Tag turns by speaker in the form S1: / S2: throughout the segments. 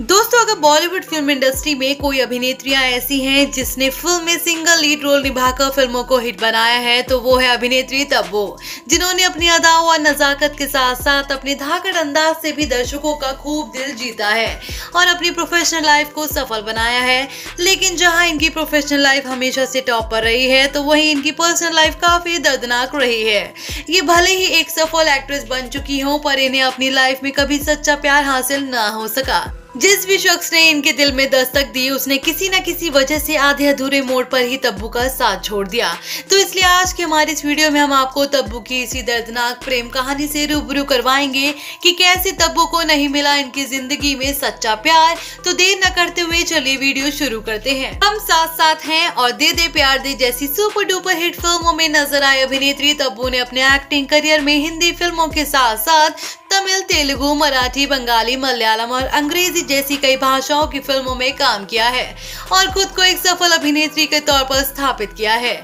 S1: दोस्तों, अगर Bollywood film industry में कोई अभिनेत्रियां ऐसी हैं जिसने फिल्म में सिंगल लीड रोल निभाकर फिल्मों को हिट बनाया है तो वो है अभिनेत्री तब्बू, जिन्होंने अपनी अदाओं और नजाकत के साथ साथ अपने धाकड़ अंदाज से भी दर्शकों का खूब दिल जीता है और अपनी प्रोफेशनल लाइफ को सफल बनाया है। लेकिन जहां इनकी प्रोफेशनल लाइफ हमेशा से टॉप पर रही है तो वहीं इनकी पर्सनल लाइफ काफी दर्दनाक रही है। ये भले ही एक सफल एक्ट्रेस बन चुकी हो पर इन्हें अपनी लाइफ में कभी सच्चा प्यार हासिल ना हो सका। जिस भी शख्स ने इनके दिल में दस्तक दी उसने किसी न किसी वजह से आधे अधूरे मोड़ पर ही तब्बू का साथ छोड़ दिया। तो इसलिए आज के हमारे इस वीडियो में हम आपको तब्बू की इसी दर्दनाक प्रेम कहानी से रूबरू करवाएंगे कि कैसे तब्बू को नहीं मिला इनकी जिंदगी में सच्चा प्यार। तो देर न करते हुए चलिए वीडियो शुरू करते हैं। हम साथ साथ हैं और दे दे प्यार दे जैसी सुपर डुपर हिट फिल्मों में नजर आए अभिनेत्री तब्बू ने अपने एक्टिंग करियर में हिंदी फिल्मों के साथ साथ तमिल, तेलुगु, मराठी, बंगाली, मलयालम और अंग्रेजी जैसी कई भाषाओं की फिल्मों में काम किया है और खुद को एक सफल अभिनेत्री के तौर पर स्थापित किया है।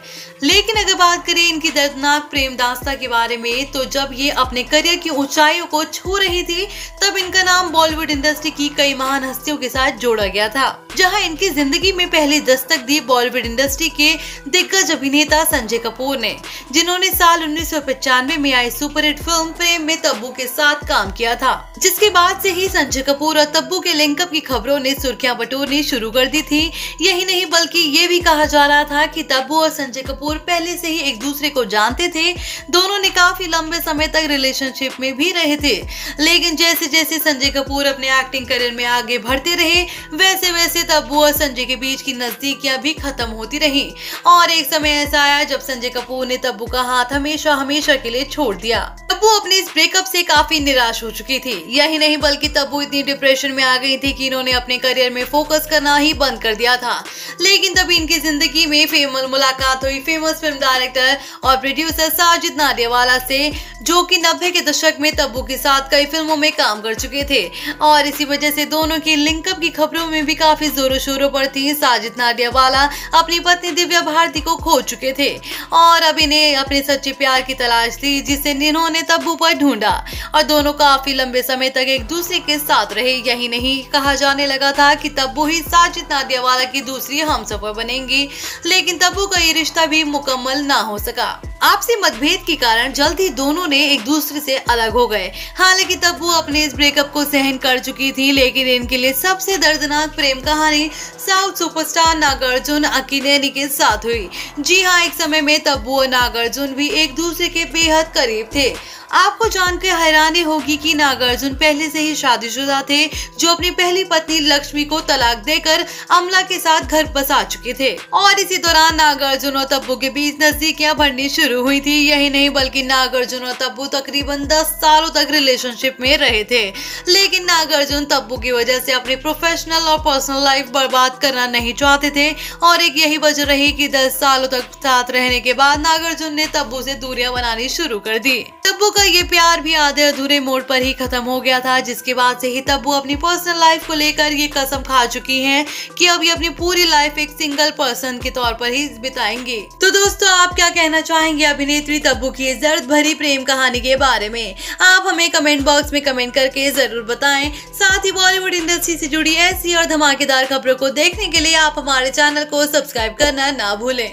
S1: लेकिन अगर बात करें इनकी दर्दनाक प्रेम दास्तां के बारे में तो जब ये अपने करियर की ऊंचाइयों को छू रही थी तब इनका नाम बॉलीवुड इंडस्ट्री की कई महान हस्तियों के साथ जोड़ा गया था। जहां इनकी जिंदगी में पहली दस्तक दी बॉलीवुड इंडस्ट्री के दिग्गज अभिनेता संजय कपूर ने, जिन्होंने साल 1995 में आई सुपरहिट फिल्म प्रेम में तब्बू के साथ काम किया था। जिसके बाद से ही संजय कपूर और तब्बू के लिंकअप की खबरों ने सुर्खियां बटोरनी शुरू कर दी थी। यही नहीं बल्कि ये भी कहा जा रहा था कि तब्बू और संजय कपूर पहले से ही एक दूसरे को जानते थे। दोनों ने काफी लंबे समय तक रिलेशनशिप में भी रहे थे। लेकिन जैसे जैसे संजय कपूर अपने एक्टिंग करियर में आगे बढ़ते रहे वैसे वैसे तब्बू और संजय के बीच की नजदीकियां भी खत्म होती रही और एक समय ऐसा आया जब संजय कपूर ने तब्बू का हाथ हमेशा हमेशा के लिए छोड़ दिया। तब्बू अपने इस ब्रेकअप से काफी निराश हो चुकी थी। यही नहीं बल्कि तब्बू इतनी डिप्रेशन में आ गई थी कि इन्होंने अपने करियर में फोकस करना ही बंद कर दिया था। लेकिन तभी इनकी जिंदगी में मुलाकात हुई फेमस फिल्म डायरेक्टर और प्रोड्यूसर साजिद नाडियावाला से, जो कि 90 के दशक में तब्बू के साथ कई फिल्मों में काम कर चुके थे और इसी वजह से दोनों की लिंकअप की खबरों में भी काफी जोरों शोरों पर थी। साजिद नाडियावाला अपनी पत्नी दिव्या भारती को खो चुके थे और अब इन्हें अपने सच्चे प्यार की तलाश थी, जिसे इन्होंने तब्बू पर ढूंढा और दोनों काफी लंबे समय तक एक दूसरे के साथ रहे। यही नहीं, कहा जाने लगा था कि तब्बू ही साजिद नाडियावाला की दूसरी हमसफर बनेंगी, लेकिन तब्बू का ये रिश्ता भी मुकम्मल ना हो सका। आपसी मतभेद के कारण जल्द ही दोनों ने एक दूसरे से अलग हो गए। हालांकि तब्बू अपने इस ब्रेकअप को सहन कर चुकी थी, लेकिन इनके लिए सबसे दर्दनाक प्रेम कहानी साउथ सुपरस्टार नागार्जुन अक्किनेनी के साथ हुई। जी हाँ, एक समय में तब्बू और नागार्जुन भी एक दूसरे के बेहद करीब थे। आपको जानकर हैरानी होगी कि नागार्जुन पहले से ही शादीशुदा थे, जो अपनी पहली पत्नी लक्ष्मी को तलाक देकर अमला के साथ घर बसा चुके थे और इसी दौरान नागार्जुन और तब्बू के बीच नजदीकियां बढ़नी शुरू हुई थी। यही नहीं बल्कि नागार्जुन और तब्बू तकरीबन 10 सालों तक रिलेशनशिप में रहे थे। लेकिन नागार्जुन तब्बू की वजह से अपनी प्रोफेशनल और पर्सनल लाइफ बर्बाद करना नहीं चाहते थे और एक यही वजह रही कि 10 सालों तक साथ रहने के बाद नागार्जुन ने तब्बू से दूरियां बनानी शुरू कर दी। तब्बू ये प्यार भी आधे अधूरे मोड़ पर ही खत्म हो गया था, जिसके बाद से ही तब्बू अपनी पर्सनल लाइफ को लेकर ये कसम खा चुकी हैं कि अब ये अपनी पूरी लाइफ एक सिंगल पर्सन के तौर पर ही बिताएंगे। तो दोस्तों, आप क्या कहना चाहेंगे अभिनेत्री तब्बू की दर्द भरी प्रेम कहानी के बारे में? आप हमें कमेंट बॉक्स में कमेंट करके जरूर बताएं। साथ ही बॉलीवुड इंडस्ट्री से जुड़ी ऐसी और धमाकेदार खबरों को देखने के लिए आप हमारे चैनल को सब्सक्राइब करना ना भूलें।